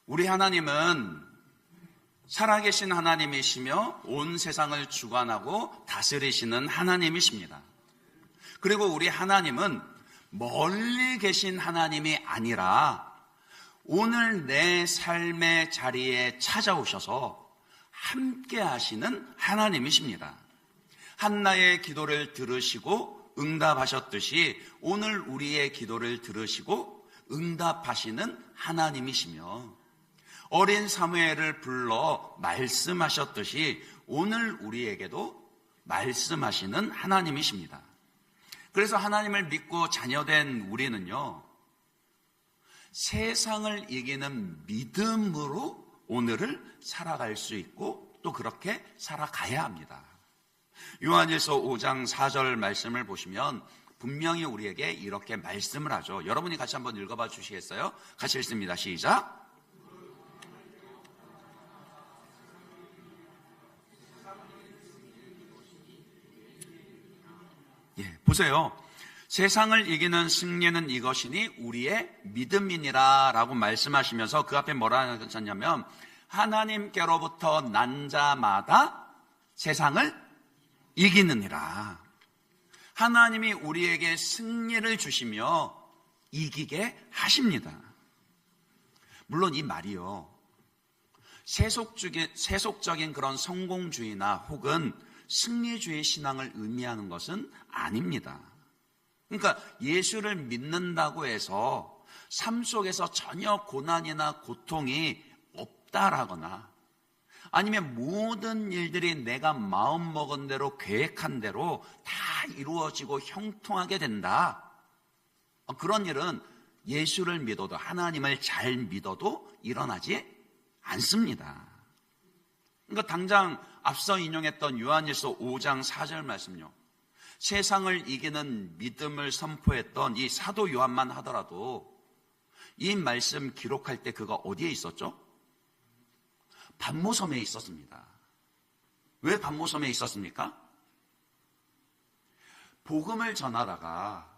우리 하나님은 살아계신 하나님이시며 온 세상을 주관하고 다스리시는 하나님이십니다. 그리고 우리 하나님은 멀리 계신 하나님이 아니라 오늘 내 삶의 자리에 찾아오셔서 함께 하시는 하나님이십니다. 한나의 기도를 들으시고 응답하셨듯이 오늘 우리의 기도를 들으시고 응답하시는 하나님이시며, 어린 사무엘을 불러 말씀하셨듯이 오늘 우리에게도 말씀하시는 하나님이십니다. 그래서 하나님을 믿고 자녀된 우리는요, 세상을 이기는 믿음으로 오늘을 살아갈 수 있고 또 그렇게 살아가야 합니다. 요한일서 5장 4절 말씀을 보시면 분명히 우리에게 이렇게 말씀을 하죠. 여러분이 같이 한번 읽어봐 주시겠어요? 같이 읽습니다. 시작. 보세요. 세상을 이기는 승리는 이것이니 우리의 믿음이니라 라고 말씀하시면서 그 앞에 뭐라 하셨냐면, 하나님께로부터 난 자마다 세상을 이기느니라. 하나님이 우리에게 승리를 주시며 이기게 하십니다. 물론 이 말이요, 세속적인 그런 성공주의나 혹은 승리주의 신앙을 의미하는 것은 아닙니다. 그러니까 예수를 믿는다고 해서 삶 속에서 전혀 고난이나 고통이 없다라거나, 아니면 모든 일들이 내가 마음먹은 대로 계획한 대로 다 이루어지고 형통하게 된다, 그런 일은 예수를 믿어도, 하나님을 잘 믿어도 일어나지 않습니다. 그러니까 당장 앞서 인용했던 요한일서 5장 4절 말씀요, 세상을 이기는 믿음을 선포했던 이 사도 요한만 하더라도 이 말씀 기록할 때 그가 어디에 있었죠? pat모섬에 있었습니다. 왜 pat모섬에 있었습니까? 복음을 전하다가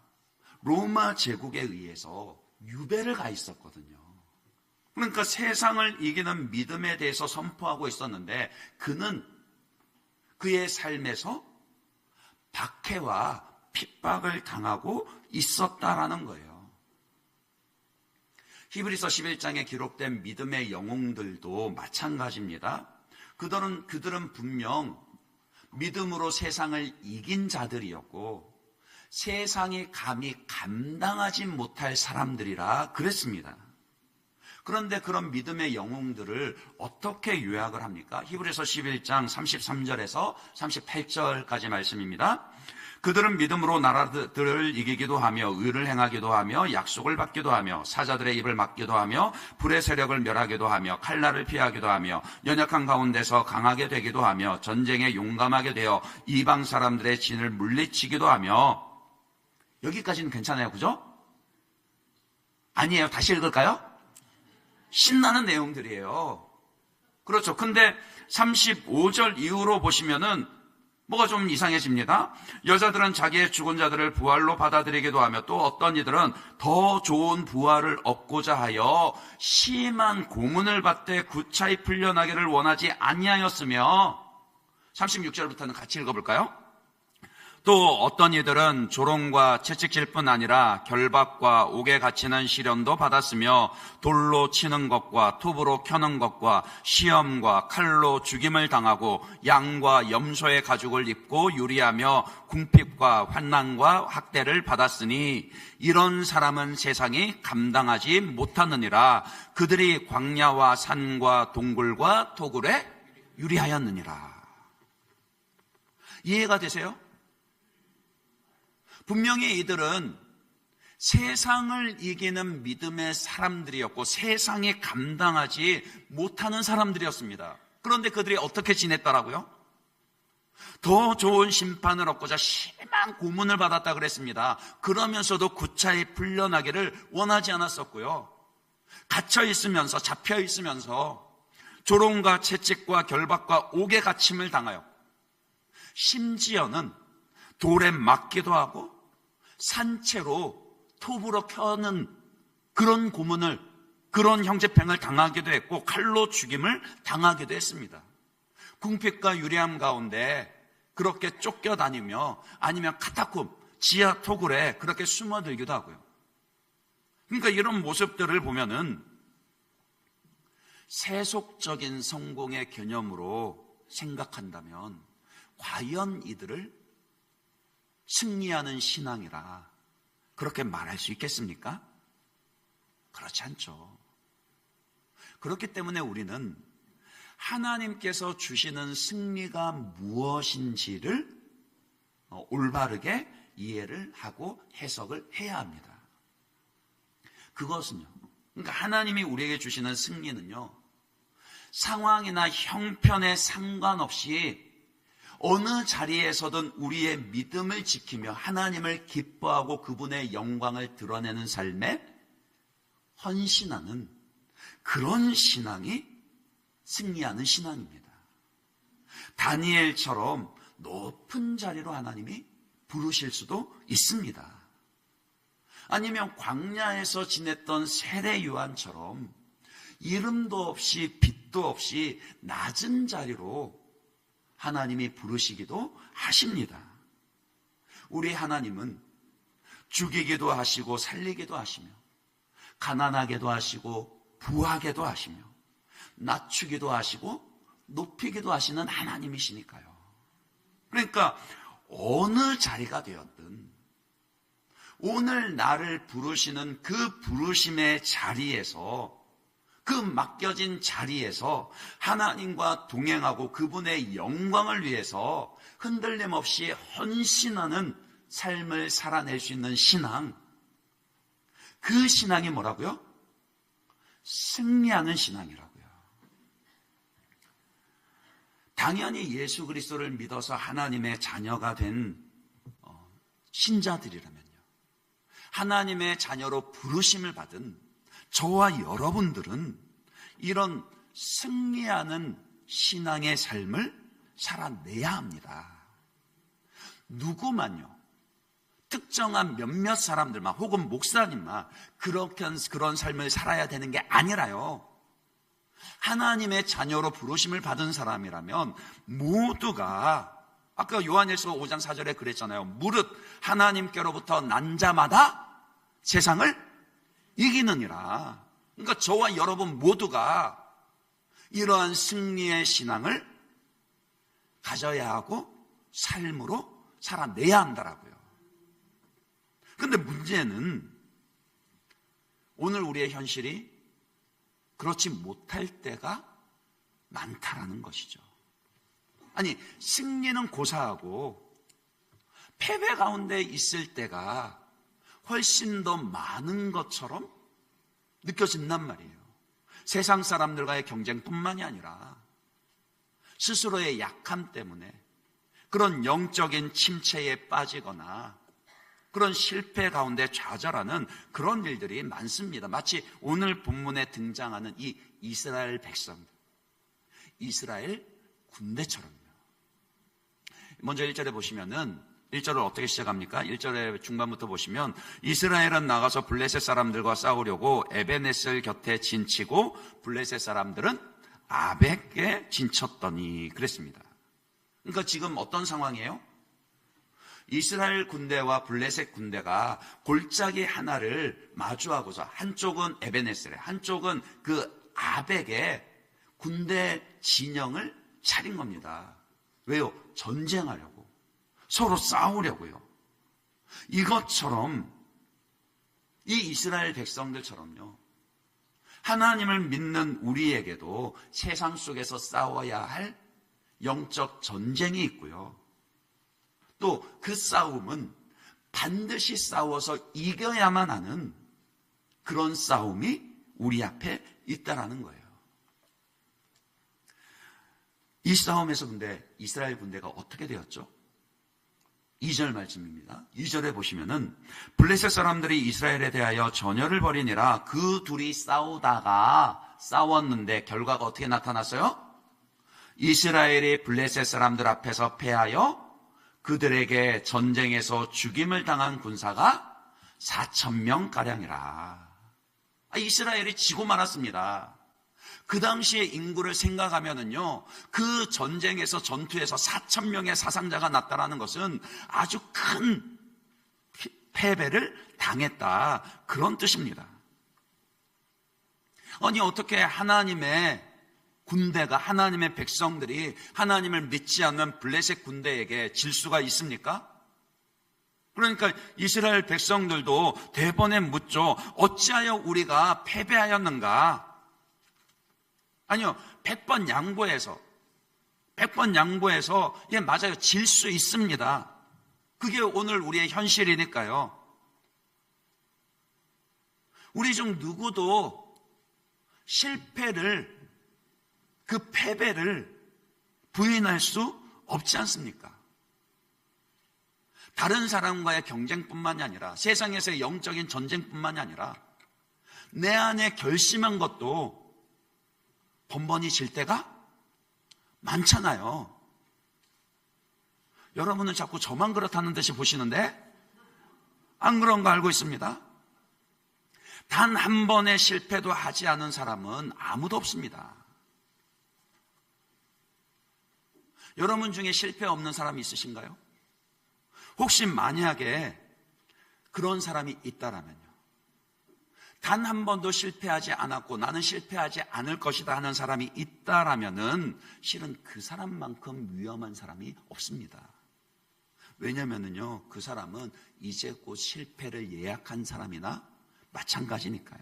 로마 제국에 의해서 유배를 가 있었거든요. 그러니까 세상을 이기는 믿음에 대해서 선포하고 있었는데 그는 그의 삶에서 박해와 핍박을 당하고 있었다라는 거예요. 히브리서 11장에 기록된 믿음의 영웅들도 마찬가지입니다. 그들은 분명 믿음으로 세상을 이긴 자들이었고 세상이 감히 감당하지 못할 사람들이라 그랬습니다. 그런데 그런 믿음의 영웅들을 어떻게 요약을 합니까? 히브리서 11장 33절에서 38절까지 말씀입니다. 그들은 믿음으로 나라들을 이기기도 하며 의를 행하기도 하며 약속을 받기도 하며 사자들의 입을 막기도 하며 불의 세력을 멸하기도 하며 칼날을 피하기도 하며 연약한 가운데서 강하게 되기도 하며 전쟁에 용감하게 되어 이방 사람들의 진을 물리치기도 하며. 여기까지는 괜찮아요, 그죠? 아니에요. 다시 읽을까요? 신나는 내용들이에요. 그렇죠. 근데 35절 이후로 보시면은 뭐가 좀 이상해집니다. 여자들은 자기의 죽은 자들을 부활로 받아들이기도 하며 또 어떤 이들은 더 좋은 부활을 얻고자 하여 심한 고문을 받되 구차히 풀려나기를 원하지 아니하였으며. 36절부터는 같이 읽어볼까요? 또 어떤 이들은 조롱과 채찍질뿐 아니라 결박과 옥에 갇히는 시련도 받았으며 돌로 치는 것과 톱으로 켜는 것과 시험과 칼로 죽임을 당하고 양과 염소의 가죽을 입고 유리하며 궁핍과 환난과 학대를 받았으니 이런 사람은 세상이 감당하지 못하느니라. 그들이 광야와 산과 동굴과 토굴에 유리하였느니라. 이해가 되세요? 분명히 이들은 세상을 이기는 믿음의 사람들이었고 세상이 감당하지 못하는 사람들이었습니다. 그런데 그들이 어떻게 지냈더라고요? 더 좋은 심판을 얻고자 심한 고문을 받았다 그랬습니다. 그러면서도 구차히 풀려나기를 원하지 않았었고요. 갇혀 있으면서, 잡혀 있으면서 조롱과 채찍과 결박과 옥에 갇힘을 당하여 심지어는 돌에 맞기도 하고 산채로 톱으로 켜는 그런 고문을 그런 형제평을 당하기도 했고 칼로 죽임을 당하기도 했습니다. 궁핍과 유리함 가운데 그렇게 쫓겨다니며 아니면 카타콤, 지하 토굴에 그렇게 숨어들기도 하고요. 그러니까 이런 모습들을 보면은 세속적인 성공의 개념으로 생각한다면 과연 이들을 승리하는 신앙이라 그렇게 말할 수 있겠습니까? 그렇지 않죠. 그렇기 때문에 우리는 하나님께서 주시는 승리가 무엇인지를 올바르게 이해를 하고 해석을 해야 합니다. 그것은요, 그러니까 하나님이 우리에게 주시는 승리는요, 상황이나 형편에 상관없이 어느 자리에서든 우리의 믿음을 지키며 하나님을 기뻐하고 그분의 영광을 드러내는 삶에 헌신하는 그런 신앙이 승리하는 신앙입니다. 다니엘처럼 높은 자리로 하나님이 부르실 수도 있습니다. 아니면 광야에서 지냈던 세례 요한처럼 이름도 없이 빛도 없이 낮은 자리로 하나님이 부르시기도 하십니다. 우리 하나님은 죽이기도 하시고 살리기도 하시며 가난하게도 하시고 부하게도 하시며 낮추기도 하시고 높이기도 하시는 하나님이시니까요. 그러니까 어느 자리가 되었든 오늘 나를 부르시는 그 부르심의 자리에서, 그 맡겨진 자리에서 하나님과 동행하고 그분의 영광을 위해서 흔들림 없이 헌신하는 삶을 살아낼 수 있는 신앙, 그 신앙이 뭐라고요? 승리하는 신앙이라고요. 당연히 예수 그리스도를 믿어서 하나님의 자녀가 된 신자들이라면요, 하나님의 자녀로 부르심을 받은 저와 여러분들은 이런 승리하는 신앙의 삶을 살아내야 합니다. 누구만요, 특정한 몇몇 사람들만 혹은 목사님만 그런 삶을 살아야 되는 게 아니라요, 하나님의 자녀로 부르심을 받은 사람이라면 모두가, 아까 요한일서 5장 4절에 그랬잖아요. 무릇 하나님께로부터 난 자마다 세상을 이기느니라. 그러니까 저와 여러분 모두가 이러한 승리의 신앙을 가져야 하고 삶으로 살아내야 한다라고요. 그런데 문제는 오늘 우리의 현실이 그렇지 못할 때가 많다라는 것이죠. 아니, 승리는 고사하고 패배 가운데 있을 때가 훨씬 더 많은 것처럼 느껴진단 말이에요. 세상 사람들과의 경쟁뿐만이 아니라 스스로의 약함 때문에 그런 영적인 침체에 빠지거나 그런 실패 가운데 좌절하는 그런 일들이 많습니다. 마치 오늘 본문에 등장하는 이 이스라엘 백성들, 이스라엘 군대처럼요. 먼저 1절에 보시면은 1절을 어떻게 시작합니까? 1절의 중반부터 보시면 이스라엘은 나가서 블레셋 사람들과 싸우려고 에베네셀 곁에 진치고 블레셋 사람들은 아벡에 진쳤더니 그랬습니다. 그러니까 지금 어떤 상황이에요? 이스라엘 군대와 블레셋 군대가 골짜기 하나를 마주하고서 한쪽은 에베네셀에 한쪽은 그 아벡에 군대 진영을 차린 겁니다. 왜요? 전쟁하려고, 서로 싸우려고요. 이것처럼 이 이스라엘 백성들처럼요, 하나님을 믿는 우리에게도 세상 속에서 싸워야 할 영적 전쟁이 있고요. 또 그 싸움은 반드시 싸워서 이겨야만 하는 그런 싸움이 우리 앞에 있다라는 거예요. 이 싸움에서 근데 이스라엘 군대가 어떻게 되었죠? 2절 말씀입니다. 2절에 보시면은 블레셋 사람들이 이스라엘에 대하여 전열을 벌이니라. 그 둘이 싸웠는데 결과가 어떻게 나타났어요? 이스라엘이 블레셋 사람들 앞에서 패하여 그들에게 전쟁에서 죽임을 당한 군사가 4,000명 가량이라. 이스라엘이 지고 말았습니다. 그 당시의 인구를 생각하면은요, 그 전쟁에서 전투에서 4,000명의 사상자가 났다라는 것은 아주 큰 패배를 당했다, 그런 뜻입니다. 아니 어떻게 하나님의 군대가, 하나님의 백성들이 하나님을 믿지 않는 블레셋 군대에게 질 수가 있습니까? 그러니까 이스라엘 백성들도 대번에 묻죠. 어찌하여 우리가 패배하였는가? 아니요, 100번 양보해서 예, 맞아요, 질 수 있습니다. 그게 오늘 우리의 현실이니까요. 우리 중 누구도 실패를, 그 패배를 부인할 수 없지 않습니까? 다른 사람과의 경쟁뿐만이 아니라, 세상에서의 영적인 전쟁뿐만이 아니라, 내 안에 결심한 것도 번번이 질 때가 많잖아요. 여러분은 자꾸 저만 그렇다는 듯이 보시는데 안 그런 거 알고 있습니다. 단 한 번의 실패도 하지 않은 사람은 아무도 없습니다. 여러분 중에 실패 없는 사람이 있으신가요? 혹시 만약에 그런 사람이 있다라면요, 단 한 번도 실패하지 않았고 나는 실패하지 않을 것이다 하는 사람이 있다라면은 실은 그 사람만큼 위험한 사람이 없습니다. 왜냐면은요, 그 사람은 이제 곧 실패를 예약한 사람이나 마찬가지니까요.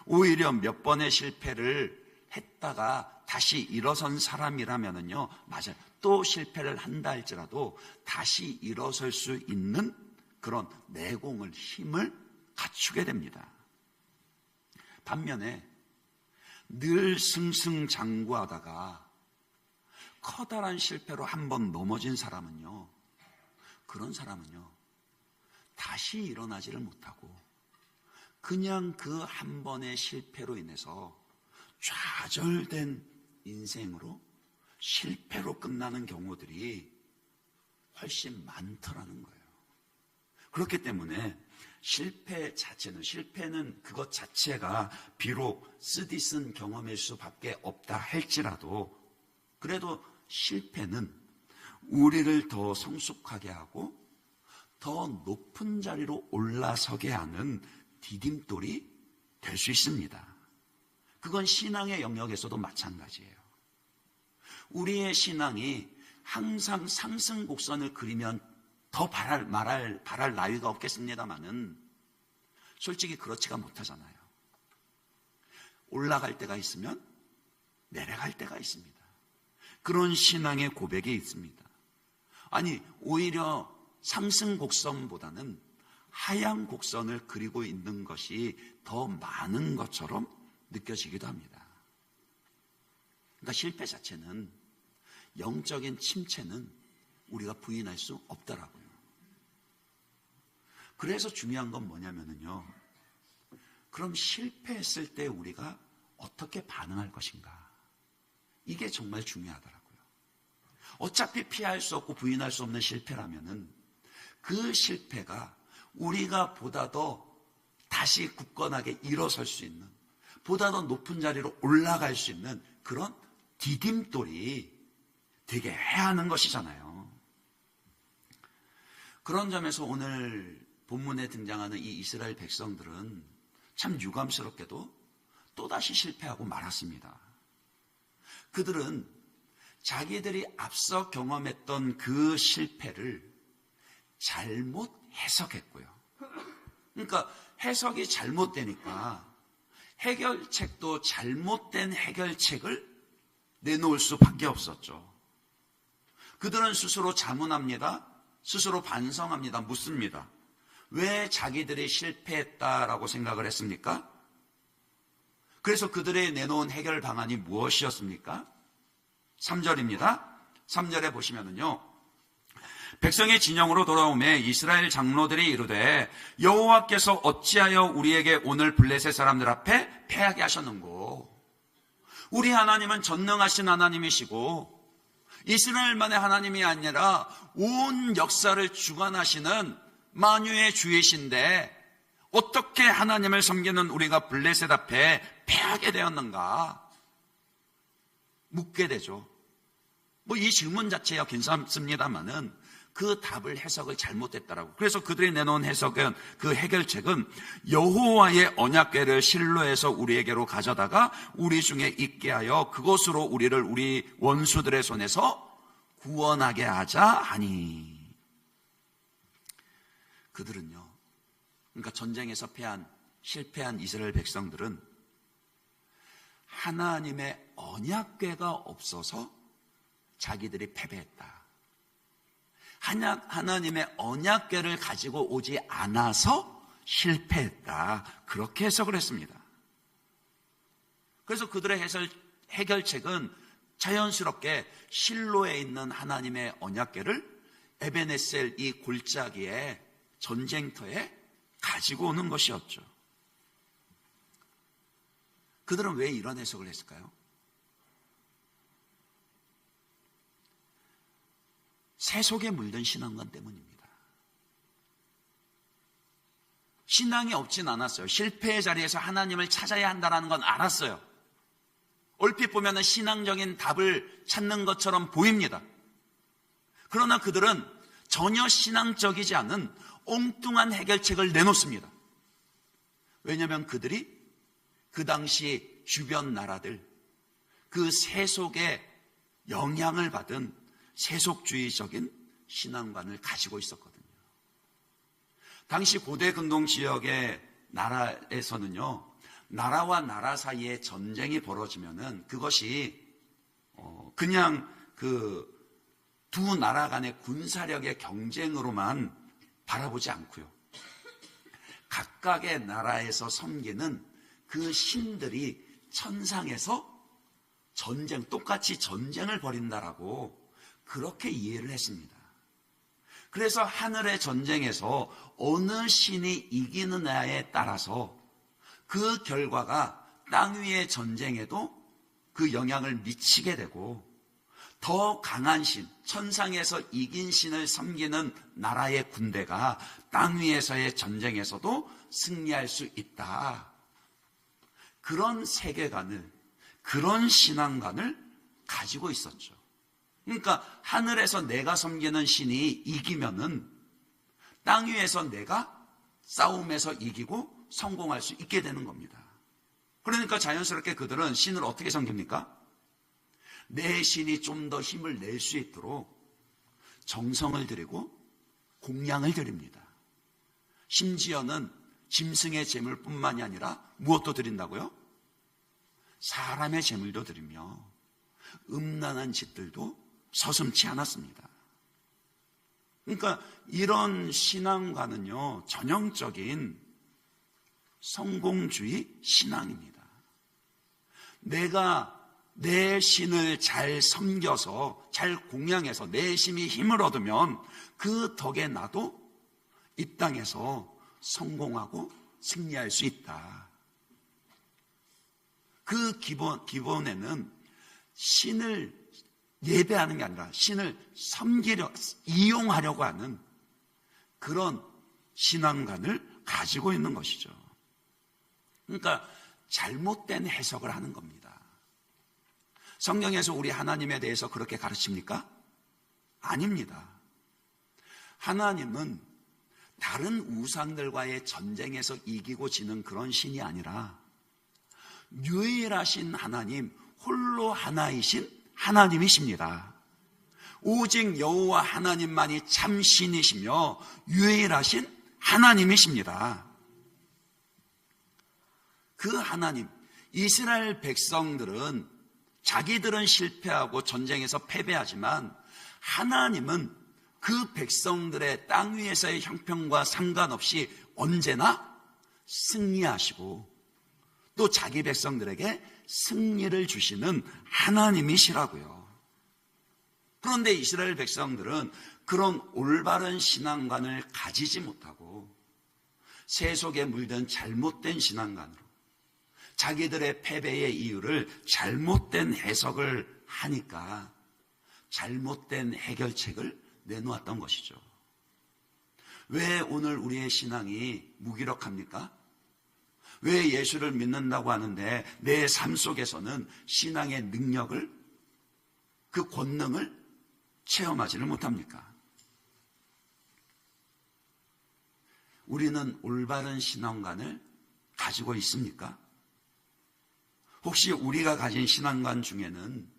오히려 몇 번의 실패를 했다가 다시 일어선 사람이라면은요, 맞아요, 또 실패를 한다 할지라도 다시 일어설 수 있는 그런 내공을, 힘을 갖추게 됩니다. 반면에 늘 승승장구하다가 커다란 실패로 한번 넘어진 사람은요, 그런 사람은요, 다시 일어나지를 못하고 그냥 그 한 번의 실패로 인해서 좌절된 인생으로, 실패로 끝나는 경우들이 훨씬 많더라는 거예요. 그렇기 때문에 실패는 그것 자체가 비록 쓰디쓴 경험일 수밖에 없다 할지라도, 그래도 실패는 우리를 더 성숙하게 하고 더 높은 자리로 올라서게 하는 디딤돌이 될 수 있습니다. 그건 신앙의 영역에서도 마찬가지예요. 우리의 신앙이 항상 상승 곡선을 그리면 더 바랄 나위가 없겠습니다만은 솔직히 그렇지가 못하잖아요. 올라갈 때가 있으면 내려갈 때가 있습니다. 그런 신앙의 고백이 있습니다. 아니, 오히려 상승 곡선보다는 하향 곡선을 그리고 있는 것이 더 많은 것처럼 느껴지기도 합니다. 그러니까 실패 자체는, 영적인 침체는 우리가 부인할 수 없더라고요. 그래서 중요한 건 뭐냐면요, 그럼 실패했을 때 우리가 어떻게 반응할 것인가, 이게 정말 중요하더라고요. 어차피 피할 수 없고 부인할 수 없는 실패라면은 그 실패가 우리가 보다 더 다시 굳건하게 일어설 수 있는, 보다 더 높은 자리로 올라갈 수 있는 그런 디딤돌이 되게 해야 하는 것이잖아요. 그런 점에서 오늘 본문에 등장하는 이 이스라엘 백성들은 참 유감스럽게도 또다시 실패하고 말았습니다. 그들은 자기들이 앞서 경험했던 그 실패를 잘못 해석했고요. 그러니까 해석이 잘못되니까 해결책도 잘못된 해결책을 내놓을 수밖에 없었죠. 그들은 스스로 자문합니다. 스스로 반성합니다. 묻습니다. 왜 자기들이 실패했다라고 생각을 했습니까? 그래서 그들의 내놓은 해결 방안이 무엇이었습니까? 3절입니다. 3절에 보시면은요, 백성의 진영으로 돌아오매 이스라엘 장로들이 이르되 여호와께서 어찌하여 우리에게 오늘 블레셋 사람들 앞에 패하게 하셨는고? 우리 하나님은 전능하신 하나님이시고 이스라엘만의 하나님이 아니라 온 역사를 주관하시는 만유의 주이신데 어떻게 하나님을 섬기는 우리가 블레셋 앞에 패하게 되었는가 묻게 되죠. 이 질문 자체야 괜찮습니다만은 그 답을 해석을 잘못했다라고. 그래서 그들이 내놓은 해석은, 그 해결책은 여호와의 언약궤를 실로에서 우리에게로 가져다가 우리 중에 있게 하여 그것으로 우리를 우리 원수들의 손에서 구원하게 하자 하니. 그들은요, 그러니까 전쟁에서 실패한 이스라엘 백성들은 하나님의 언약궤가 없어서 자기들이 패배했다. 하나님의 언약궤를 가지고 오지 않아서 실패했다. 그렇게 해석을 했습니다. 그래서 그들의 해결책은 자연스럽게 실로에 있는 하나님의 언약궤를 에베네셀 이 골짜기에 전쟁터에 가지고 오는 것이었죠. 그들은 왜 이런 해석을 했을까요? 세속에 물든 신앙관 때문입니다. 신앙이 없진 않았어요. 실패의 자리에서 하나님을 찾아야 한다는 건 알았어요. 얼핏 보면 신앙적인 답을 찾는 것처럼 보입니다. 그러나 그들은 전혀 신앙적이지 않은 엉뚱한 해결책을 내놓습니다. 왜냐하면 그들이 그 당시 주변 나라들, 그 세속의 영향을 받은 세속주의적인 신앙관을 가지고 있었거든요. 당시 고대 근동 지역의 나라에서는요, 나라와 나라 사이에 전쟁이 벌어지면은 그것이 그냥 그 두 나라 간의 군사력의 경쟁으로만 바라보지 않고요, 각각의 나라에서 섬기는 그 신들이 천상에서 똑같이 전쟁을 벌인다라고 그렇게 이해를 했습니다. 그래서 하늘의 전쟁에서 어느 신이 이기느냐에 따라서 그 결과가 땅 위의 전쟁에도 그 영향을 미치게 되고, 더 강한 신, 천상에서 이긴 신을 섬기는 나라의 군대가 땅 위에서의 전쟁에서도 승리할 수 있다. 그런 세계관을, 그런 신앙관을 가지고 있었죠. 그러니까 하늘에서 내가 섬기는 신이 이기면은 땅 위에서 내가 싸움에서 이기고 성공할 수 있게 되는 겁니다. 그러니까 자연스럽게 그들은 신을 어떻게 섬깁니까? 내 신이 좀 더 힘을 낼 수 있도록 정성을 들이고 공양을 드립니다. 심지어는 짐승의 제물뿐만이 아니라 무엇도 드린다고요? 사람의 제물도 드리며 음란한 짓들도 서슴지 않았습니다. 그러니까 이런 신앙과는요, 전형적인 성공주의 신앙입니다. 내가 내 신을 잘 섬겨서, 잘 공양해서 내 신이 힘을 얻으면 그 덕에 나도 이 땅에서 성공하고 승리할 수 있다. 그 기본에는 신을 예배하는 게 아니라 신을 이용하려고 하는 그런 신앙관을 가지고 있는 것이죠. 그러니까 잘못된 해석을 하는 겁니다. 성경에서 우리 하나님에 대해서 그렇게 가르칩니까? 아닙니다. 하나님은 다른 우상들과의 전쟁에서 이기고 지는 그런 신이 아니라 유일하신 하나님, 홀로 하나이신 하나님이십니다. 오직 여호와 하나님만이 참 신이시며 유일하신 하나님이십니다. 그 하나님, 이스라엘 백성들은 자기들은 실패하고 전쟁에서 패배하지만 하나님은 그 백성들의 땅 위에서의 형편과 상관없이 언제나 승리하시고 또 자기 백성들에게 승리를 주시는 하나님이시라고요. 그런데 이스라엘 백성들은 그런 올바른 신앙관을 가지지 못하고 세속에 물든 잘못된 신앙관으로 자기들의 패배의 이유를 잘못된 해석을 하니까 잘못된 해결책을 내놓았던 것이죠. 왜 오늘 우리의 신앙이 무기력합니까? 왜 예수를 믿는다고 하는데 내 삶 속에서는 신앙의 능력을, 그 권능을 체험하지를 못합니까? 우리는 올바른 신앙관을 가지고 있습니까? 혹시 우리가 가진 신앙관 중에는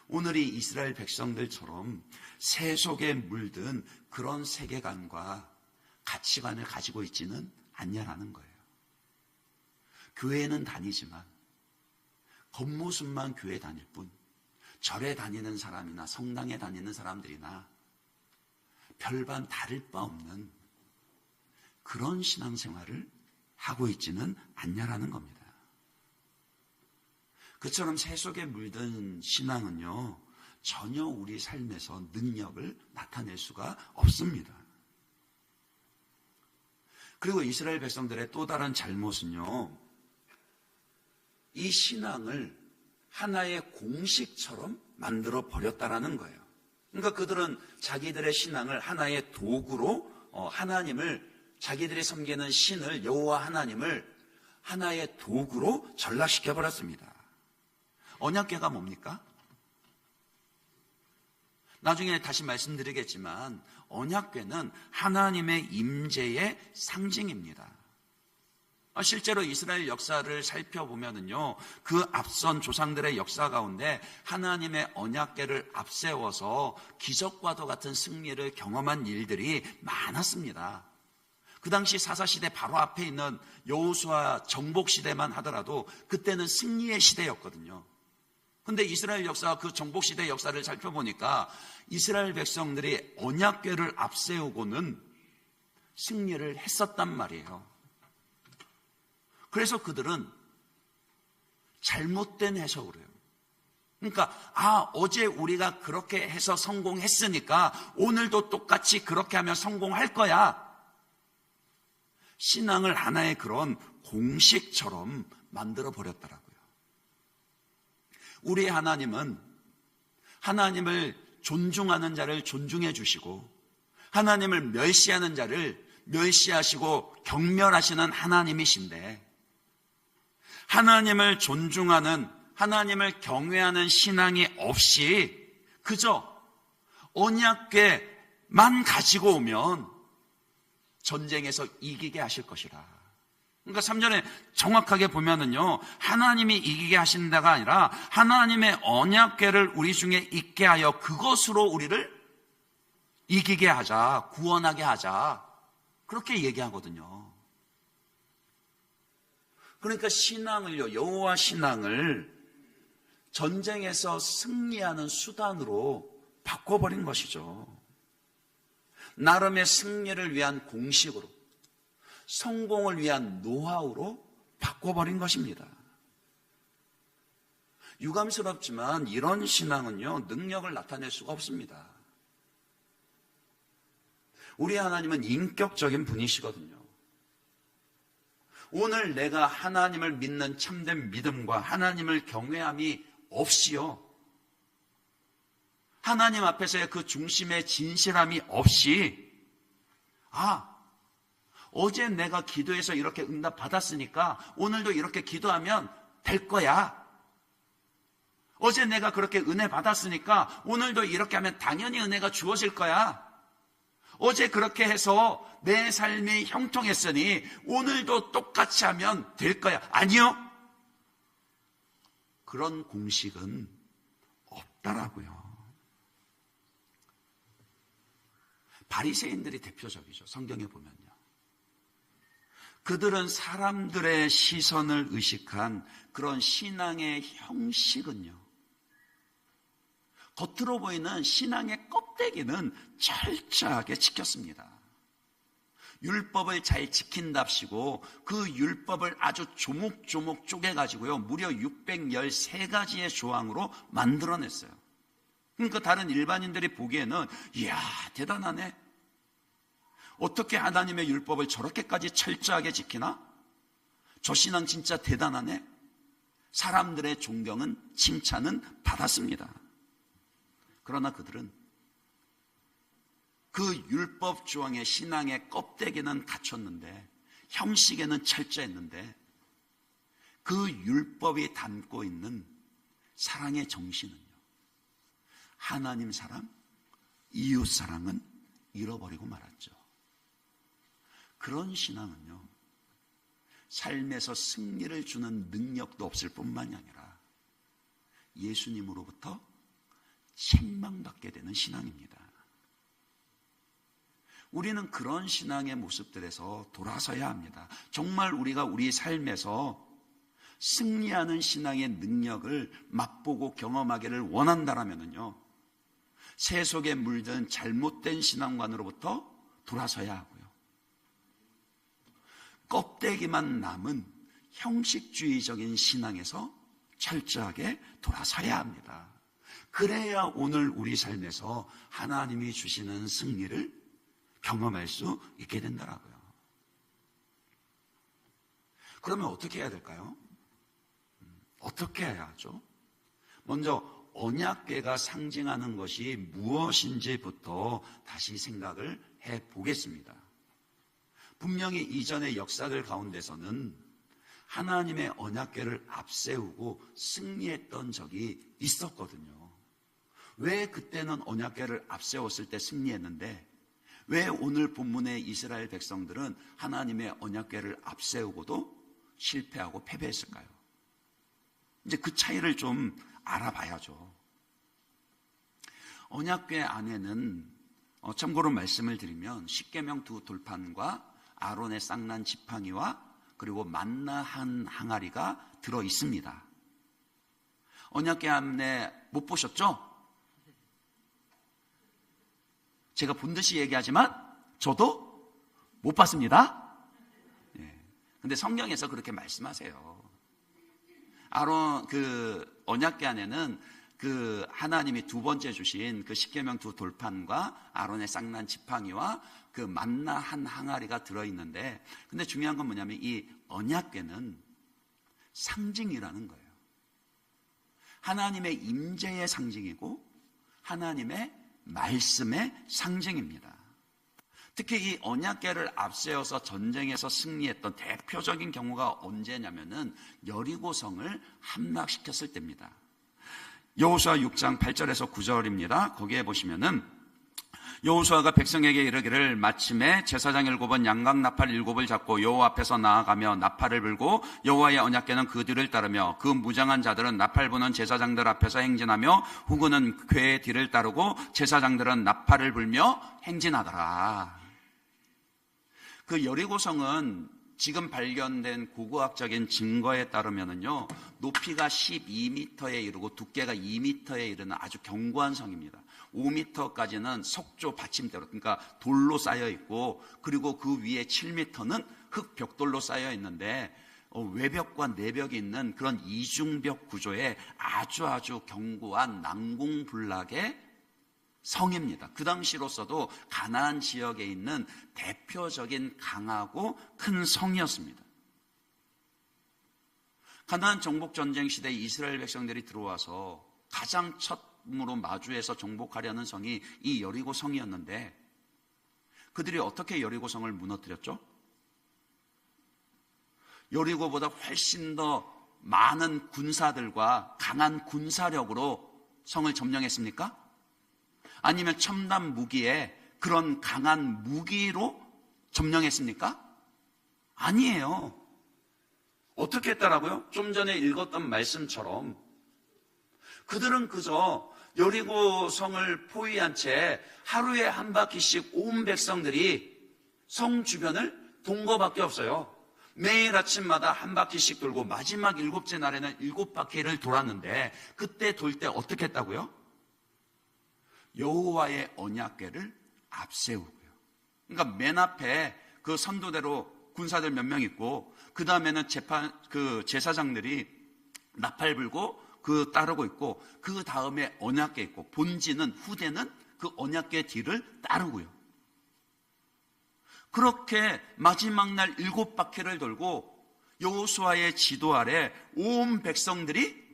오늘이 이스라엘 백성들처럼 새 속에 물든 그런 세계관과 가치관을 가지고 있지는 않냐라는 거예요. 교회는 다니지만 겉모습만 교회 다닐 뿐, 절에 다니는 사람이나 성당에 다니는 사람들이나 별반 다를 바 없는 그런 신앙생활을 하고 있지는 않냐라는 겁니다. 그처럼 새 속에 물든 신앙은요, 전혀 우리 삶에서 능력을 나타낼 수가 없습니다. 그리고 이스라엘 백성들의 또 다른 잘못은요, 이 신앙을 하나의 공식처럼 만들어 버렸다라는 거예요. 그러니까 그들은 자기들의 신앙을 하나의 도구로 하나님을, 자기들이 섬기는 신을, 여호와 하나님을 하나의 도구로 전락시켜 버렸습니다. 언약궤가 뭡니까? 나중에 다시 말씀드리겠지만 언약궤는 하나님의 임재의 상징입니다. 실제로 이스라엘 역사를 살펴보면은요, 그 앞선 조상들의 역사 가운데 하나님의 언약궤를 앞세워서 기적과도 같은 승리를 경험한 일들이 많았습니다. 그 당시 사사시대 바로 앞에 있는 여호수아 정복시대만 하더라도 그때는 승리의 시대였거든요. 근데 이스라엘 역사, 그 정복시대 역사를 살펴보니까 이스라엘 백성들이 언약궤를 앞세우고는 승리를 했었단 말이에요. 그래서 그들은 잘못된 해석을 해요. 그러니까 어제 우리가 그렇게 해서 성공했으니까 오늘도 똑같이 그렇게 하면 성공할 거야. 신앙을 하나의 그런 공식처럼 만들어 버렸더라고요. 우리의 하나님은 하나님을 존중하는 자를 존중해 주시고 하나님을 멸시하는 자를 멸시하시고 경멸하시는 하나님이신데, 하나님을 존중하는, 하나님을 경외하는 신앙이 없이 그저 언약궤만 가지고 오면 전쟁에서 이기게 하실 것이라. 그러니까 3절에 정확하게 보면은요, 하나님이 이기게 하신다가 아니라 하나님의 언약궤를 우리 중에 있게 하여 그것으로 우리를 이기게 하자, 구원하게 하자, 그렇게 얘기하거든요. 그러니까 신앙을요, 여호와 신앙을 전쟁에서 승리하는 수단으로 바꿔버린 것이죠. 나름의 승리를 위한 공식으로, 성공을 위한 노하우로 바꿔버린 것입니다. 유감스럽지만 이런 신앙은요, 능력을 나타낼 수가 없습니다. 우리 하나님은 인격적인 분이시거든요. 오늘 내가 하나님을 믿는 참된 믿음과 하나님을 경외함이 없이요, 하나님 앞에서의 그 중심의 진실함이 없이, 어제 내가 기도해서 이렇게 응답 받았으니까 오늘도 이렇게 기도하면 될 거야. 어제 내가 그렇게 은혜 받았으니까 오늘도 이렇게 하면 당연히 은혜가 주어질 거야. 어제 그렇게 해서 내 삶이 형통했으니 오늘도 똑같이 하면 될 거야. 아니요. 그런 공식은 없더라고요. 바리새인들이 대표적이죠. 성경에 보면요. 그들은 사람들의 시선을 의식한 그런 신앙의 형식은요, 겉으로 보이는 신앙의 껍데기는 철저하게 지켰습니다. 율법을 잘 지킨답시고 그 율법을 아주 조목조목 쪼개가지고요, 무려 613가지의 조항으로 만들어냈어요. 그러니까 다른 일반인들이 보기에는 이야, 대단하네. 어떻게 하나님의 율법을 저렇게까지 철저하게 지키나? 저 신앙 진짜 대단하네. 사람들의 존경은, 칭찬은 받았습니다. 그러나 그들은 그 율법 조항의 신앙의 껍데기는 갖췄는데, 형식에는 철저했는데, 그 율법이 담고 있는 사랑의 정신은요, 하나님 사랑, 이웃 사랑은 잃어버리고 말았죠. 그런 신앙은요, 삶에서 승리를 주는 능력도 없을 뿐만이 아니라 예수님으로부터 책망받게 되는 신앙입니다. 우리는 그런 신앙의 모습들에서 돌아서야 합니다. 정말 우리가 우리 삶에서 승리하는 신앙의 능력을 맛보고 경험하기를 원한다면요, 새 속에 물든 잘못된 신앙관으로부터 돌아서야 하고요, 껍데기만 남은 형식주의적인 신앙에서 철저하게 돌아서야 합니다. 그래야 오늘 우리 삶에서 하나님이 주시는 승리를 경험할 수 있게 된다라고요. 그러면 어떻게 해야 될까요? 어떻게 해야 하죠? 먼저 언약궤가 상징하는 것이 무엇인지부터 다시 생각을 해보겠습니다. 분명히 이전의 역사들 가운데서는 하나님의 언약궤를 앞세우고 승리했던 적이 있었거든요. 왜 그때는 언약궤를 앞세웠을 때 승리했는데, 왜 오늘 본문의 이스라엘 백성들은 하나님의 언약궤를 앞세우고도 실패하고 패배했을까요? 이제 그 차이를 좀 알아봐야죠. 언약궤 안에는 참고로 말씀을 드리면 십계명 두 돌판과 아론의 쌍난 지팡이와 그리고 만나 한 항아리가 들어 있습니다. 언약궤 안에 못 보셨죠? 제가 본 듯이 얘기하지만 저도 못 봤습니다. 근데 성경에서 그렇게 말씀하세요. 아론 그 언약궤 안에는 그 하나님이 두 번째 주신 그 십계명 두 돌판과 아론의 쌍난 지팡이와 그 만나 한 항아리가 들어있는데, 근데 중요한 건 뭐냐면 이 언약궤는 상징이라는 거예요. 하나님의 임재의 상징이고 하나님의 말씀의 상징입니다. 특히 이 언약궤를 앞세워서 전쟁에서 승리했던 대표적인 경우가 언제냐면은 여리고성을 함락시켰을 때입니다. 여호수아 6장 8절에서 9절입니다. 거기에 보시면은 여호수아가 백성에게 이르기를 마침에 제사장 7은 양각 나팔 7을 잡고 여호와 앞에서 나아가며 나팔을 불고 여호와의 언약궤는 그 뒤를 따르며 그 무장한 자들은 나팔 부는 제사장들 앞에서 행진하며 후군은 궤의 뒤를 따르고 제사장들은 나팔을 불며 행진하더라. 그 여리고성은 지금 발견된 고고학적인 증거에 따르면은요, 높이가 12m에 이르고 두께가 2m에 이르는 아주 견고한 성입니다. 5m까지는 석조 받침대로, 그러니까 돌로 쌓여 있고, 그리고 그 위에 7m는 흙 벽돌로 쌓여 있는데, 외벽과 내벽이 있는 그런 이중벽 구조의 아주 견고한 난공불락의 성입니다. 그 당시로서도 가나안 지역에 있는 대표적인 강하고 큰 성이었습니다. 가나안 정복전쟁 시대 이스라엘 백성들이 들어와서 가장 처음으로 마주해서 정복하려는 성이 이 여리고 성이었는데, 그들이 어떻게 여리고 성을 무너뜨렸죠? 여리고보다 훨씬 더 많은 군사들과 강한 군사력으로 성을 점령했습니까? 아니면 첨단 무기에 그런 강한 무기로 점령했습니까? 아니에요. 어떻게 했다라고요? 좀 전에 읽었던 말씀처럼 그들은 그저 여리고 성을 포위한 채 하루에 한 바퀴씩 온 백성들이 성 주변을 돈 거밖에 없어요. 매일 아침마다 한 바퀴씩 돌고 마지막 7째 날에는 7바퀴를 돌았는데, 그때 돌 때 어떻게 했다고요? 여호와의 언약궤를 앞세우고요. 그러니까 맨 앞에 그 선도대로 군사들 몇 명 있고, 그 다음에는 제사장들이 나팔 불고 그 따르고 있고, 그 다음에 언약궤 있고, 본지는 후대는 그 언약궤 뒤를 따르고요. 그렇게 마지막 날 7바퀴를 돌고 여호수아의 지도 아래 온 백성들이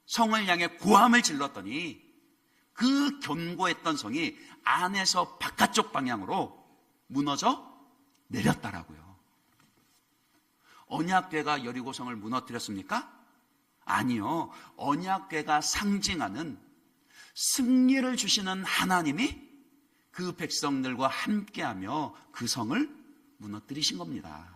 성을 향해 고함을 질렀더니 그 견고했던 성이 안에서 바깥쪽 방향으로 무너져 내렸다라고요. 언약궤가 여리고성을 무너뜨렸습니까? 아니요. 언약궤가 상징하는 승리를 주시는 하나님이 그 백성들과 함께하며 그 성을 무너뜨리신 겁니다.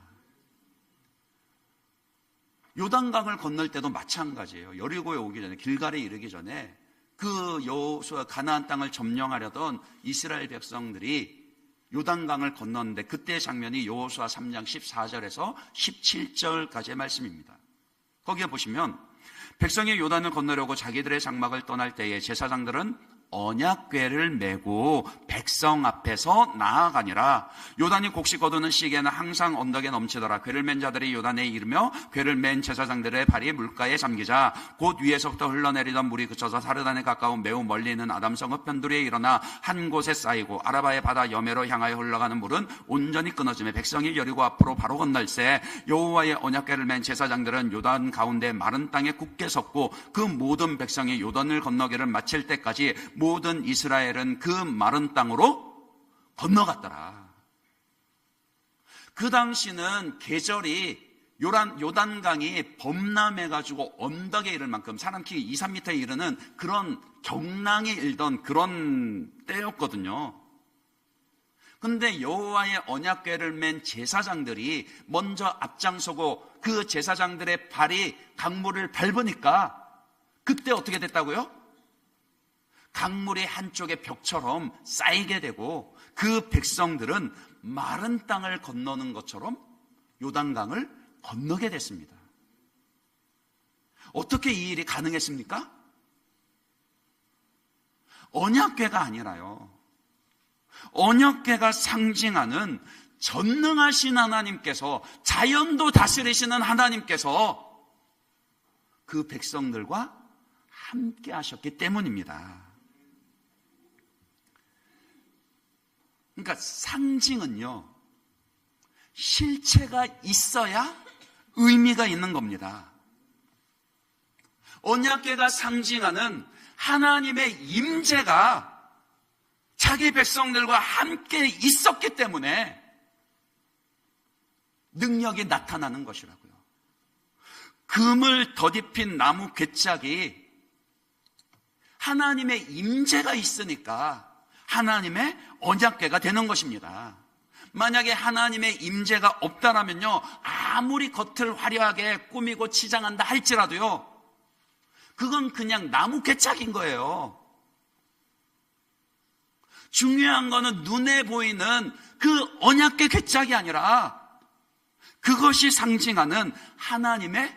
요단강을 건널 때도 마찬가지예요. 여리고에 오기 전에, 길갈에 이르기 전에 그 여호수아 가나안 땅을 점령하려던 이스라엘 백성들이 요단강을 건넜는데, 그때의 장면이 여호수아 3장 14절에서 17절까지의 말씀입니다. 거기에 보시면 백성이 요단을 건너려고 자기들의 장막을 떠날 때에 제사장들은 언약궤를 메고 백성 앞에서 나아가니라. 요단이 곡식 거두는 시기에는 항상 언덕에 넘치더라. 궤를 맨 자들이 요단에 이르며 궤를 맨 제사장들의 발이 물가에 잠기자 곧 위에서부터 흘러내리던 물이 그쳐서 사르단에 가까운 매우 멀리 있는 아담성 흡편두리에 일어나 한 곳에 쌓이고 아라바의 바다 여매로 향하여 흘러가는 물은 온전히 끊어지며 백성이 여리고 앞으로 바로 건널새 여호와의 언약궤를 맨 제사장들은 요단 가운데 마른 땅에 굳게 섰고 그 모든 백성이 요단을 건너기를 마칠 때까지 모든 이스라엘은 그 마른 땅으로 건너갔더라. 그 당시는 계절이 요단강이 범람해가지고 언덕에 이를 만큼 사람 키 2, 3m에 이르는 그런 경랑이 일던 그런 때였거든요. 근데 여호와의 언약궤를 맨 제사장들이 먼저 앞장서고 그 제사장들의 발이 강물을 밟으니까 그때 어떻게 됐다고요? 강물이 한쪽의 벽처럼 쌓이게 되고 그 백성들은 마른 땅을 건너는 것처럼 요단강을 건너게 됐습니다. 어떻게 이 일이 가능했습니까? 언약궤가 아니라요. 언약궤가 상징하는 전능하신 하나님께서, 자연도 다스리시는 하나님께서 그 백성들과 함께 하셨기 때문입니다. 그러니까 상징은요, 실체가 있어야 의미가 있는 겁니다. 언약궤가 상징하는 하나님의 임재가 자기 백성들과 함께 있었기 때문에 능력이 나타나는 것이라고요. 금을 덧입힌 나무 궤짝이 하나님의 임재가 있으니까 하나님의 언약궤가 되는 것입니다. 만약에 하나님의 임재가 없다라면요, 아무리 겉을 화려하게 꾸미고 치장한다 할지라도요, 그건 그냥 나무 궤짝인 거예요. 중요한 거는 눈에 보이는 그 언약궤 궤짝이 아니라 그것이 상징하는 하나님의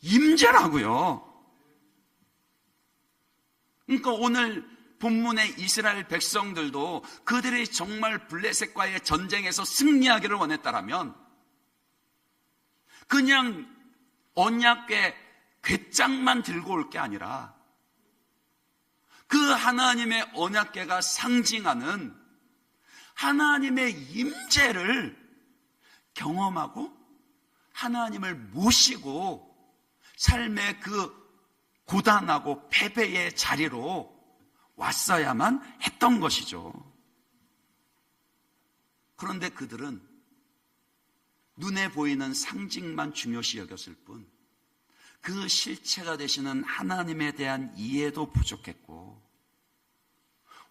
임재라고요. 그러니까 오늘 본문의 이스라엘 백성들도 그들이 정말 블레셋과의 전쟁에서 승리하기를 원했다라면 그냥 언약궤 궤짝만 들고 올 게 아니라 그 하나님의 언약궤가 상징하는 하나님의 임재를 경험하고 하나님을 모시고 삶의 그 고단하고 패배의 자리로 왔어야만 했던 것이죠. 그런데 그들은 눈에 보이는 상징만 중요시 여겼을 뿐 그 실체가 되시는 하나님에 대한 이해도 부족했고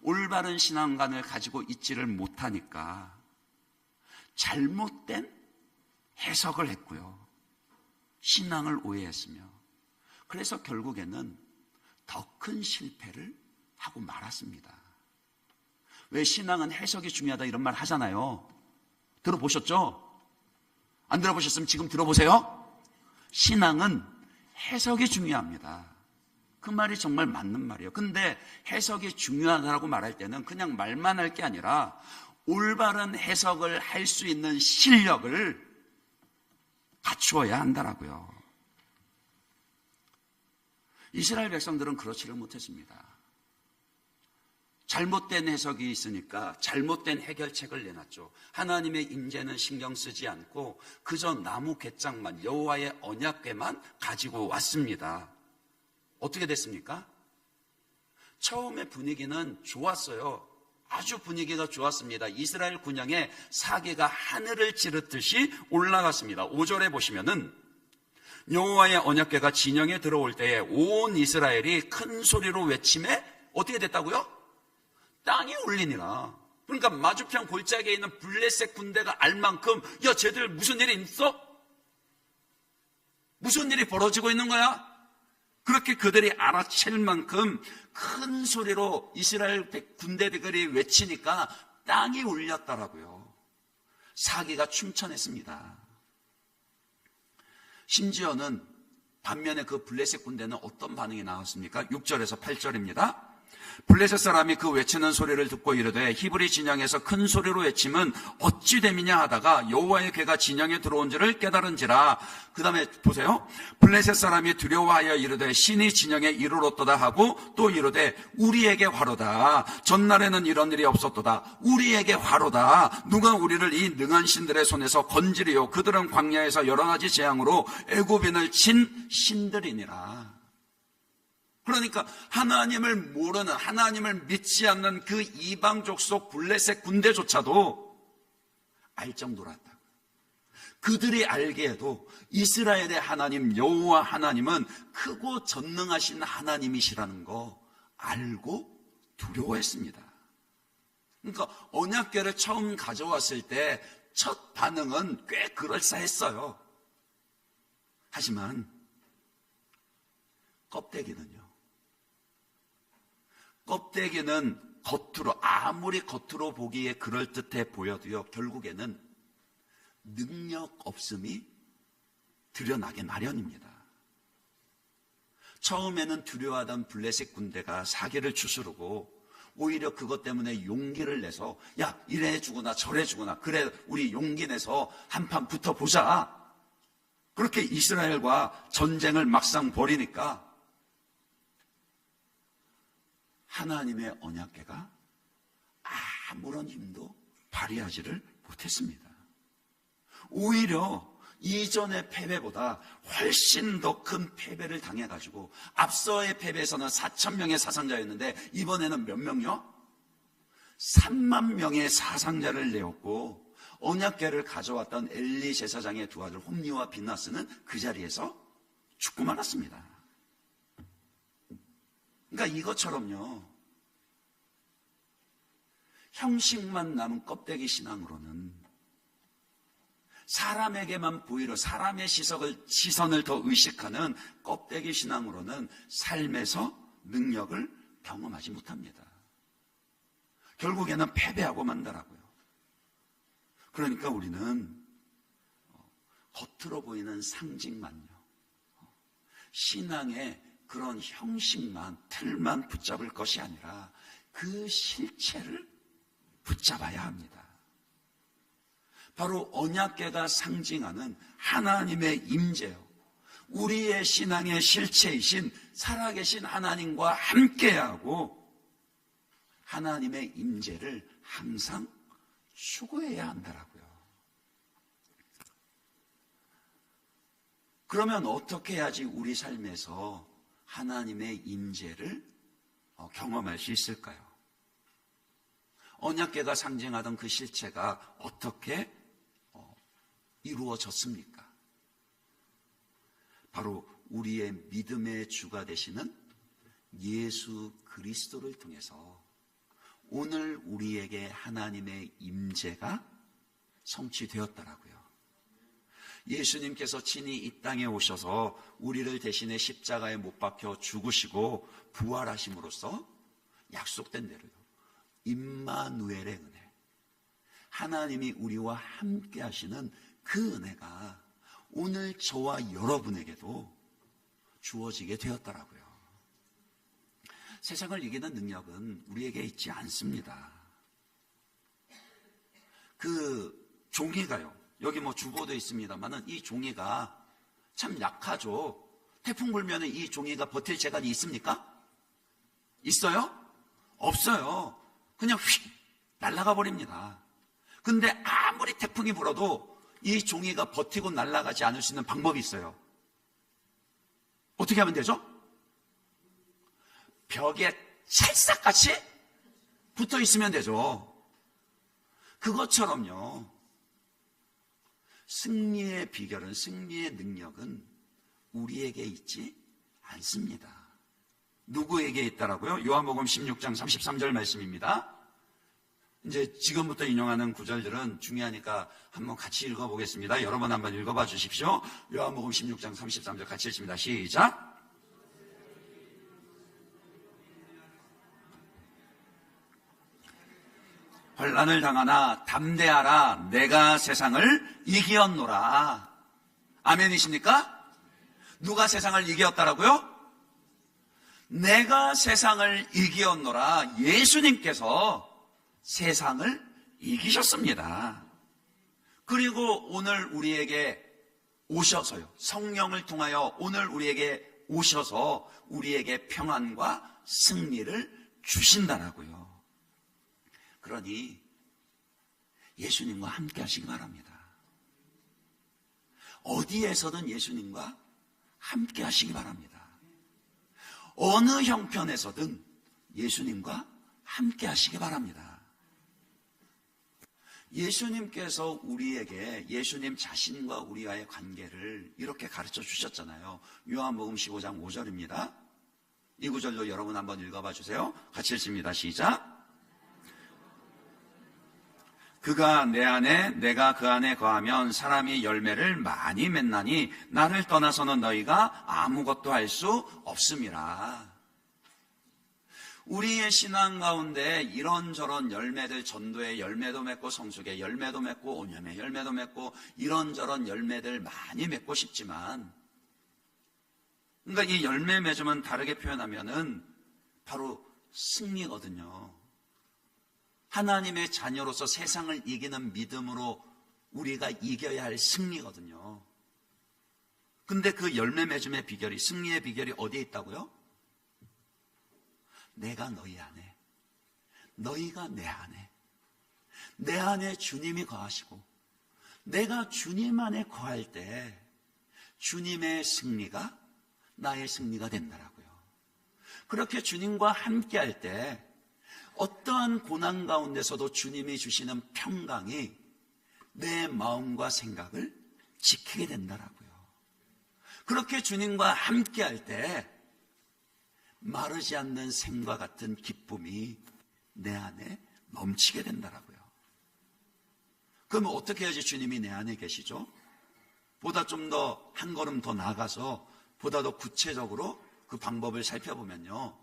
올바른 신앙관을 가지고 있지를 못하니까 잘못된 해석을 했고요. 신앙을 오해했으며 그래서 결국에는 더 큰 실패를 하고 말았습니다. 왜 신앙은 해석이 중요하다 이런 말 하잖아요. 들어보셨죠? 안 들어보셨으면 지금 들어보세요. 신앙은 해석이 중요합니다. 그 말이 정말 맞는 말이에요. 근데 해석이 중요하다고 말할 때는 그냥 말만 할 게 아니라 올바른 해석을 할 수 있는 실력을 갖추어야 한다라고요. 이스라엘 백성들은 그렇지를 못했습니다. 잘못된 해석이 있으니까 잘못된 해결책을 내놨죠. 하나님의 임재는 신경 쓰지 않고 그저 나무 궤짝만, 여호와의 언약궤만 가지고 왔습니다. 어떻게 됐습니까? 처음에 분위기는 좋았어요. 아주 분위기가 좋았습니다. 이스라엘 군영에 사계가 하늘을 찌르듯이 올라갔습니다. 5절에 보시면은 여호와의 언약궤가 진영에 들어올 때에 온 이스라엘이 큰 소리로 외침에 어떻게 됐다고요? 땅이 울리니라. 그러니까 마주편 골짜기에 있는 블레셋 군대가 알 만큼 야, 쟤들 무슨 일이 있어? 무슨 일이 벌어지고 있는 거야? 그렇게 그들이 알아챌 만큼 큰 소리로 이스라엘 군대들이 외치니까 땅이 울렸더라고요. 사기가 춤천했습니다. 심지어는 반면에 그 블레셋 군대는 어떤 반응이 나왔습니까? 6절에서 8절입니다. 블레셋 사람이 그 외치는 소리를 듣고 이르되 히브리 진영에서 큰 소리로 외침은 어찌 됨이냐 하다가 여호와의 궤가 진영에 들어온 줄을 깨달은지라. 그 다음에 보세요. 블레셋 사람이 두려워하여 이르되 신이 진영에 이르렀도다 하고 또 이르되 우리에게 화로다. 전날에는 이런 일이 없었도다. 우리에게 화로다. 누가 우리를 이 능한 신들의 손에서 건지리요. 그들은 광야에서 여러 가지 재앙으로 애굽인을 친 신들이니라. 그러니까 하나님을 모르는, 하나님을 믿지 않는 그 이방 족속 블레셋 군대조차도 알 정도였다. 그들이 알기에도 이스라엘의 하나님 여호와 하나님은 크고 전능하신 하나님이시라는 거 알고 두려워했습니다. 그러니까 언약궤를 처음 가져왔을 때 첫 반응은 꽤 그럴싸했어요. 하지만 껍데기는 겉으로, 아무리 겉으로 보기에 그럴듯해 보여도요, 결국에는 능력 없음이 드러나게 마련입니다. 처음에는 두려워하던 블레셋 군대가 사기를 추스르고 오히려 그것 때문에 용기를 내서 야, 이래 해주구나 저래 해주구나, 그래 우리 용기 내서 한판 붙어보자. 그렇게 이스라엘과 전쟁을 막상 벌이니까 하나님의 언약궤가 아무런 힘도 발휘하지를 못했습니다. 오히려 이전의 패배보다 훨씬 더 큰 패배를 당해가지고, 앞서의 패배에서는 4,000명의 사상자였는데 이번에는 몇 명이요? 3만 명의 사상자를 내었고, 언약궤를 가져왔던 엘리 제사장의 두 아들 홈리와 빈하스는 그 자리에서 죽고 말았습니다. 그러니까 이것처럼요, 형식만 남은 껍데기 신앙으로는, 사람에게만 보이려 사람의 시선을 더 의식하는 껍데기 신앙으로는 삶에서 능력을 경험하지 못합니다. 결국에는 패배하고 만다라고요. 그러니까 우리는 겉으로 보이는 상징만요, 신앙의 그런 형식만, 틀만 붙잡을 것이 아니라 그 실체를 붙잡아야 합니다. 바로 언약궤가 상징하는 하나님의 임재요, 우리의 신앙의 실체이신 살아계신 하나님과 함께하고 하나님의 임재를 항상 추구해야 한다라고요. 그러면 어떻게 해야지 우리 삶에서 하나님의 임재를 경험할 수 있을까요? 언약궤가 상징하던 그 실체가 어떻게 이루어졌습니까? 바로 우리의 믿음의 주가 되시는 예수 그리스도를 통해서 오늘 우리에게 하나님의 임재가 성취되었더라고요. 예수님께서 친히 이 땅에 오셔서 우리를 대신해 십자가에 못 박혀 죽으시고 부활하심으로써 약속된 대로요, 임마누엘의 은혜, 하나님이 우리와 함께 하시는 그 은혜가 오늘 저와 여러분에게도 주어지게 되었더라고요. 세상을 이기는 능력은 우리에게 있지 않습니다. 그 종이가요, 여기 뭐 주보도 있습니다만은 이 종이가 참 약하죠. 태풍 불면 이 종이가 버틸 재간이 있습니까? 있어요? 없어요. 그냥 휙 날아가 버립니다. 근데 아무리 태풍이 불어도 이 종이가 버티고 날아가지 않을 수 있는 방법이 있어요. 어떻게 하면 되죠? 벽에 찰싹같이 붙어 있으면 되죠. 그것처럼요. 승리의 비결은, 승리의 능력은 우리에게 있지 않습니다. 누구에게 있다라고요? 요한복음 16장 33절 말씀입니다. 이제 지금부터 인용하는 구절들은 중요하니까 한번 같이 읽어보겠습니다. 여러 번 한번 읽어봐 주십시오. 요한복음 16장 33절 같이 읽습니다. 시작. 환난을 당하나 담대하라, 내가 세상을 이기었노라. 아멘이십니까? 누가 세상을 이기었다라고요? 내가 세상을 이기었노라. 예수님께서 세상을 이기셨습니다. 그리고 오늘 우리에게 오셔서요, 성령을 통하여 오늘 우리에게 오셔서 우리에게 평안과 승리를 주신다라고요. 그러니 예수님과 함께 하시기 바랍니다. 어디에서든 예수님과 함께 하시기 바랍니다. 어느 형편에서든 예수님과 함께 하시기 바랍니다. 예수님께서 우리에게 예수님 자신과 우리와의 관계를 이렇게 가르쳐 주셨잖아요. 요한복음 15장 5절입니다. 이 구절로 여러분 한번 읽어봐 주세요. 같이 읽습니다. 시작. 그가 내 안에 내가 그 안에 거하면 사람이 열매를 많이 맺나니 나를 떠나서는 너희가 아무것도 할 수 없음이라. 우리의 신앙 가운데 이런저런 열매들, 전도의 열매도 맺고 성숙의 열매도 맺고 온유의 열매도 맺고 이런저런 열매들 많이 맺고 싶지만, 그러니까 이 열매 맺으면 다르게 표현하면은 바로 승리거든요. 하나님의 자녀로서 세상을 이기는 믿음으로 우리가 이겨야 할 승리거든요. 근데 그 열매 맺음의 비결이, 승리의 비결이 어디에 있다고요? 내가 너희 안에, 너희가 내 안에, 내 안에 주님이 거하시고 내가 주님 안에 거할 때 주님의 승리가 나의 승리가 된다라고요. 그렇게 주님과 함께 할 때 어떠한 고난 가운데서도 주님이 주시는 평강이 내 마음과 생각을 지키게 된다라고요. 그렇게 주님과 함께 할 때 마르지 않는 샘과 같은 기쁨이 내 안에 넘치게 된다라고요. 그러면 어떻게 해야지 주님이 내 안에 계시죠? 보다 좀 더 한 걸음 더 나아가서 보다 더 구체적으로 그 방법을 살펴보면요,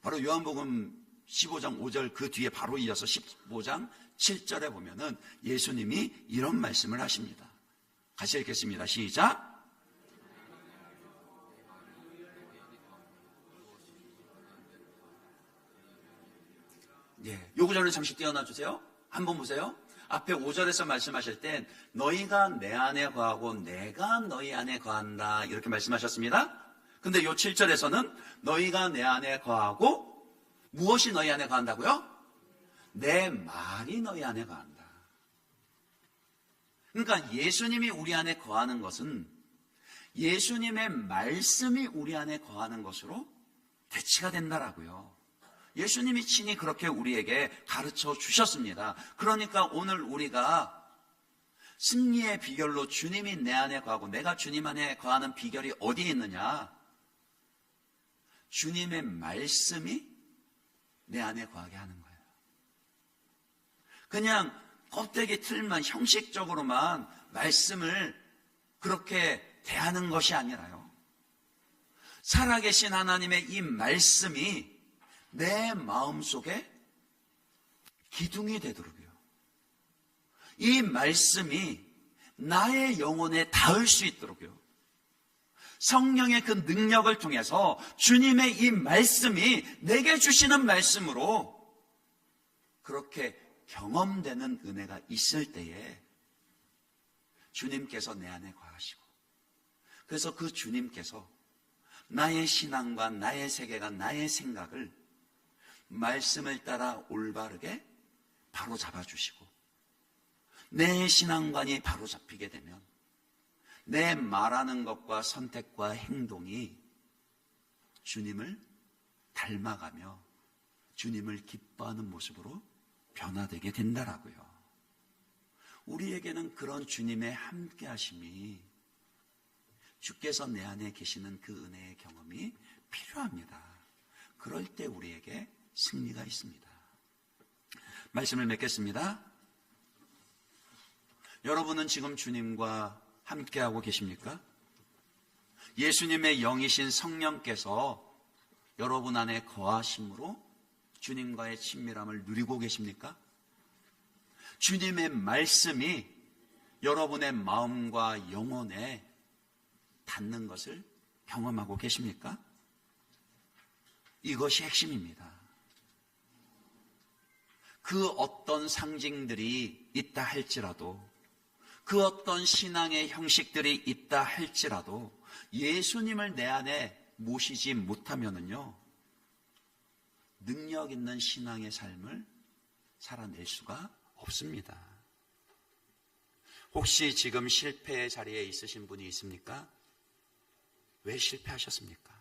바로 요한복음 15장 5절 그 뒤에 바로 이어서 15장 7절에 보면은 예수님이 이런 말씀을 하십니다. 같이 읽겠습니다. 시작. 요 구절을 잠시 띄어놔 주세요. 한번 보세요. 앞에 5절에서 말씀하실 땐 너희가 내 안에 거하고 내가 너희 안에 거한다 이렇게 말씀하셨습니다. 근데 요 7절에서는 너희가 내 안에 거하고 무엇이 너희 안에 거한다고요? 내 말이 너희 안에 거한다. 그러니까 예수님이 우리 안에 거하는 것은 예수님의 말씀이 우리 안에 거하는 것으로 대치가 된다라고요. 예수님이 친히 그렇게 우리에게 가르쳐 주셨습니다. 그러니까 오늘 우리가 승리의 비결로 주님이 내 안에 거하고 내가 주님 안에 거하는 비결이 어디에 있느냐? 주님의 말씀이 내 안에 거하게 하는 거예요. 그냥 껍데기 틀만 형식적으로만 말씀을 그렇게 대하는 것이 아니라요, 살아계신 하나님의 이 말씀이 내 마음속에 기둥이 되도록요, 이 말씀이 나의 영혼에 닿을 수 있도록요, 성령의 그 능력을 통해서 주님의 이 말씀이 내게 주시는 말씀으로 그렇게 경험되는 은혜가 있을 때에 주님께서 내 안에 거하시고, 그래서 그 주님께서 나의 신앙과 나의 세계관, 나의 생각을 말씀을 따라 올바르게 바로 잡아주시고, 내 신앙관이 바로 잡히게 되면 내 말하는 것과 선택과 행동이 주님을 닮아가며 주님을 기뻐하는 모습으로 변화되게 된다라고요. 우리에게는 그런 주님의 함께 하심이, 주께서 내 안에 계시는 그 은혜의 경험이 필요합니다. 그럴 때 우리에게 승리가 있습니다. 말씀을 맺겠습니다. 여러분은 지금 주님과 함께하고 계십니까? 예수님의 영이신 성령께서 여러분 안에 거하심으로 주님과의 친밀함을 누리고 계십니까? 주님의 말씀이 여러분의 마음과 영혼에 닿는 것을 경험하고 계십니까? 이것이 핵심입니다. 그 어떤 상징들이 있다 할지라도, 그 어떤 신앙의 형식들이 있다 할지라도 예수님을 내 안에 모시지 못하면은요, 능력 있는 신앙의 삶을 살아낼 수가 없습니다. 혹시 지금 실패의 자리에 있으신 분이 있습니까? 왜 실패하셨습니까?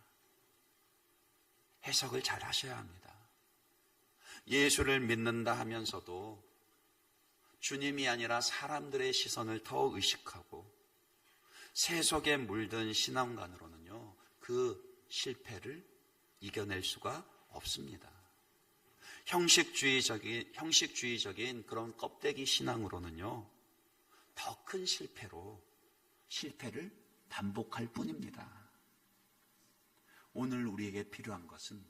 해석을 잘 하셔야 합니다. 예수를 믿는다 하면서도 주님이 아니라 사람들의 시선을 더 의식하고 세속에 물든 신앙관으로는요, 그 실패를 이겨낼 수가 없습니다. 형식주의적인 그런 껍데기 신앙으로는요, 더 큰 실패를 반복할 뿐입니다. 오늘 우리에게 필요한 것은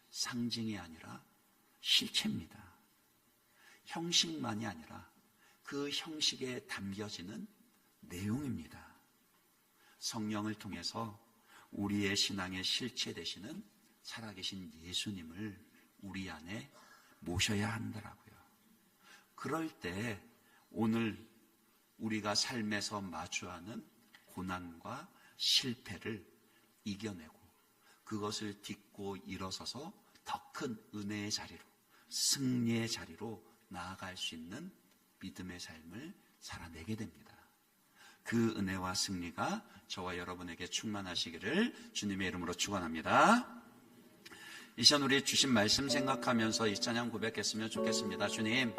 상징이 아니라 실체입니다. 형식만이 아니라 그 형식에 담겨지는 내용입니다. 성령을 통해서 우리의 신앙의 실체 되시는 살아계신 예수님을 우리 안에 모셔야 한다라고요. 그럴 때 오늘 우리가 삶에서 마주하는 고난과 실패를 이겨내고 그것을 딛고 일어서서 더 큰 은혜의 자리로, 승리의 자리로 나아갈 수 있는 믿음의 삶을 살아내게 됩니다. 그 은혜와 승리가 저와 여러분에게 충만하시기를 주님의 이름으로 축원합니다. 이 시간 우리 주신 말씀 생각하면서 이 찬양 고백했으면 좋겠습니다. 주님,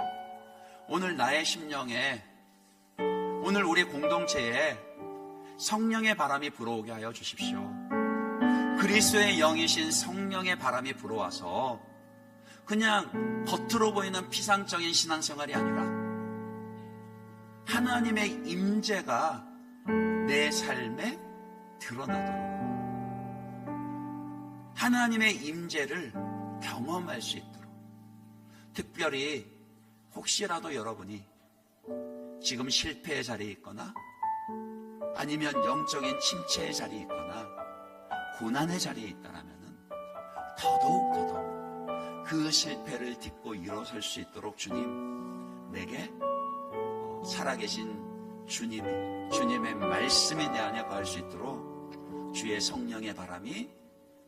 오늘 나의 심령에, 오늘 우리 공동체에 성령의 바람이 불어오게 하여 주십시오. 그리스도의 영이신 성령의 바람이 불어와서 그냥 겉으로 보이는 피상적인 신앙생활이 아니라 하나님의 임재가 내 삶에 드러나도록, 하나님의 임재를 경험할 수 있도록, 특별히 혹시라도 여러분이 지금 실패의 자리에 있거나 아니면 영적인 침체의 자리에 있거나 고난의 자리에 있다라면은 더더욱 그 실패를 딛고 일어설 수 있도록 주님, 내게 살아계신 주님의 말씀이 내 안에 거할 수 있도록 주의 성령의 바람이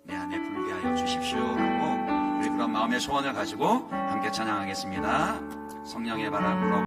내 안에 불게 하여 주십시오 라고 우리 그런 마음의 소원을 가지고 함께 찬양하겠습니다. 성령의 바람 불어